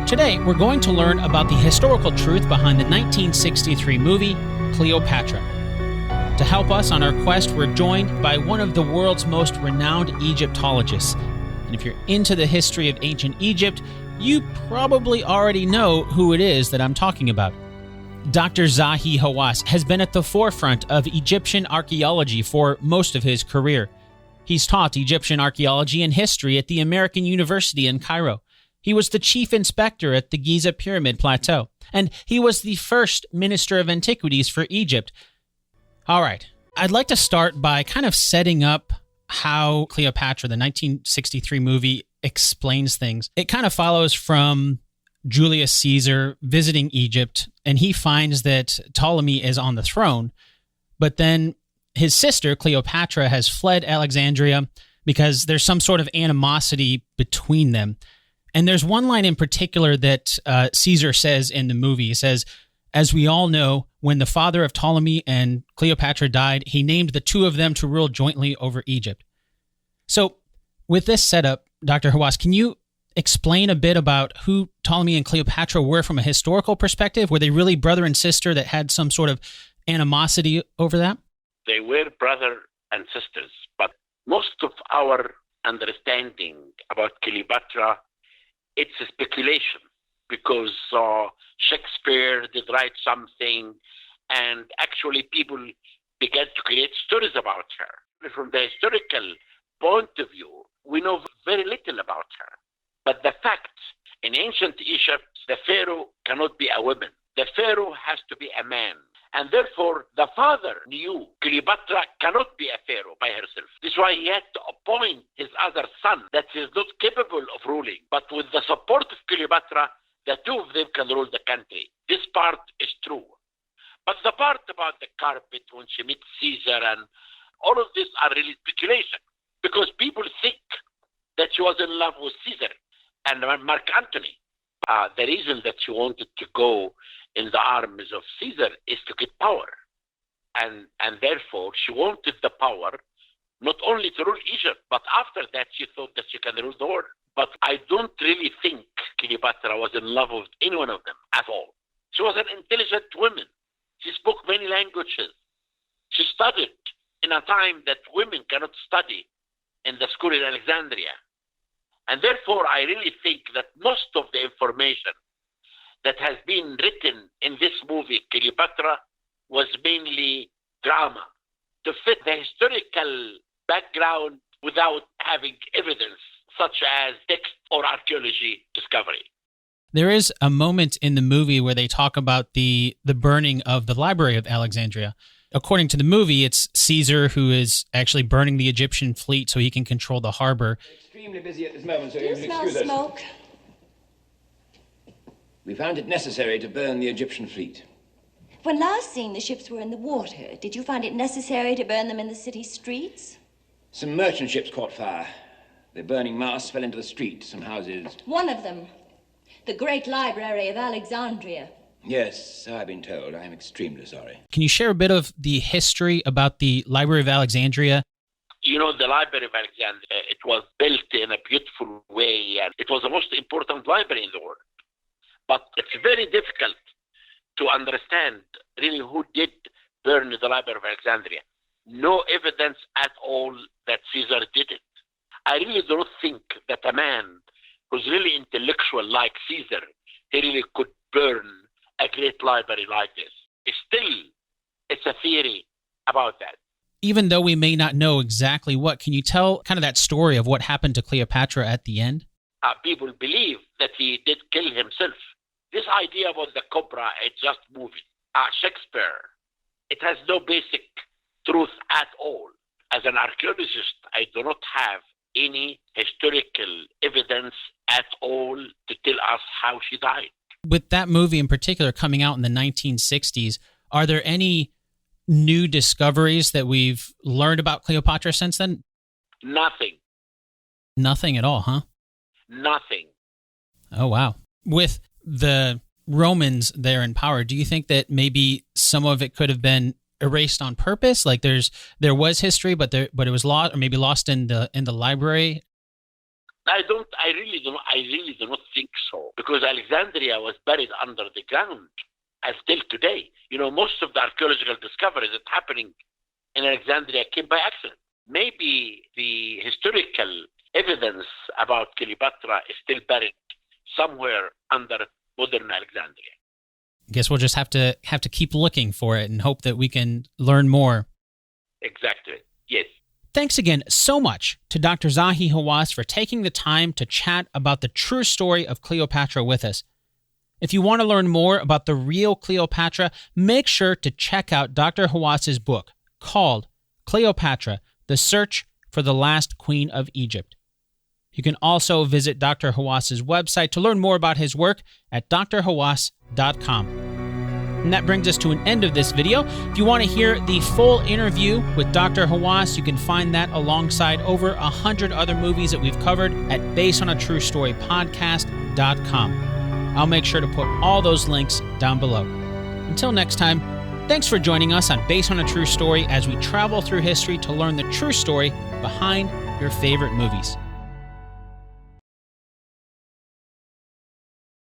Today, we're going to learn about the historical truth behind the 1963 movie, Cleopatra. To help us on our quest, we're joined by one of the world's most renowned Egyptologists. And if you're into the history of ancient Egypt, you probably already know who it is that I'm talking about. Dr. Zahi Hawass has been at the forefront of Egyptian archaeology for most of his career. He's taught Egyptian archaeology and history at the American University in Cairo. He was the chief inspector at the Giza Pyramid Plateau, and he was the first Minister of Antiquities for Egypt. All right, I'd like to start by kind of setting up how Cleopatra, the 1963 movie, explains things. It kind of follows from Julius Caesar visiting Egypt, and he finds that Ptolemy is on the throne, but then his sister, Cleopatra, has fled Alexandria because there's some sort of animosity between them. And there's one line in particular that Caesar says in the movie. He says, "As we all know, when the father of Ptolemy and Cleopatra died, he named the two of them to rule jointly over Egypt." So with this setup, Dr. Hawass, can you explain a bit about who Ptolemy and Cleopatra were from a historical perspective? Were they really brother and sister that had some sort of animosity over that? They were brother and sisters, but most of our understanding about Cleopatra, it's a speculation because Shakespeare did write something and actually people began to create stories about her. From the historical point of view, we know very little about her. But the fact, in ancient Egypt, the pharaoh cannot be a woman. The pharaoh has to be a man. And therefore, the father knew Cleopatra cannot be a pharaoh by herself. This is why he had to appoint his other son that is not capable of ruling. But with the support of Cleopatra, the two of them can rule the country. This part is true. But the part about the carpet when she met Caesar and all of this are really speculation. Because people think that she was in love with Caesar and Mark Antony. The reason that she wanted to go in the armies of Caesar is to get power. And therefore, she wanted the power not only to rule Egypt, but after that, she thought that she can rule the world. But I don't really think Cleopatra was in love with any one of them at all. She was an intelligent woman. She spoke many languages. She studied in a time that women cannot study in the school in Alexandria. And therefore, I really think that most of the information that has been written in this movie, Cleopatra, was mainly drama to fit the historical background without having evidence such as text or archaeology discovery. There is a moment in the movie where they talk about the burning of the Library of Alexandria. According to the movie, it's Caesar who is actually burning the Egyptian fleet so he can control the harbor. Extremely busy at this moment, so Do you smell smoke? We found it necessary to burn the Egyptian fleet. When last seen, the ships were in the water. Did you find it necessary to burn them in the city streets? Some merchant ships caught fire. The burning mass fell into the street, some houses. One of them, the Great Library of Alexandria. Yes, so I've been told. I am extremely sorry. Can you share a bit of the history about the Library of Alexandria? You know, the Library of Alexandria, it was built in a beautiful way, and it was the most important library in the world. But it's very difficult to understand really who did burn the Library of Alexandria. No evidence at all that Caesar did it. I really don't think that a man who's really intellectual like Caesar, he really could burn a great library like this. It's a theory about that. Even though we may not know exactly what, can you tell kind of that story of what happened to Cleopatra at the end? People believe that he did kill himself. This idea about the cobra, it's just movie. Shakespeare, it has no basic truth at all. As an archaeologist, I do not have any historical evidence at all to tell us how she died. With that movie in particular coming out in the 1960s, are there any new discoveries that we've learned about Cleopatra since then? Nothing. Nothing at all, huh? Nothing. Oh, wow. With the Romans there in power, do you think that maybe some of it could have been erased on purpose? Like there was history, but it was lost, or maybe lost in the library? I really do not think so, because Alexandria was buried under the ground as till today. Most of the archaeological discoveries that happening in Alexandria came by accident. Maybe the historical evidence about Cleopatra is still buried somewhere under modern Alexandria. I guess we'll just have to keep looking for it and hope that we can learn more. Exactly. Yes. Thanks again so much to Dr. Zahi Hawass for taking the time to chat about the true story of Cleopatra with us. If you want to learn more about the real Cleopatra, make sure to check out Dr. Hawass's book called Cleopatra, The Search for the Last Queen of Egypt. You can also visit Dr. Hawass's website to learn more about his work at drhawass.com. And that brings us to an end of this video. If you want to hear the full interview with Dr. Hawass, you can find that alongside over 100 other movies that we've covered at basedonatruestorypodcast.com. I'll make sure to put all those links down below. Until next time, thanks for joining us on Based on a True Story as we travel through history to learn the true story behind your favorite movies.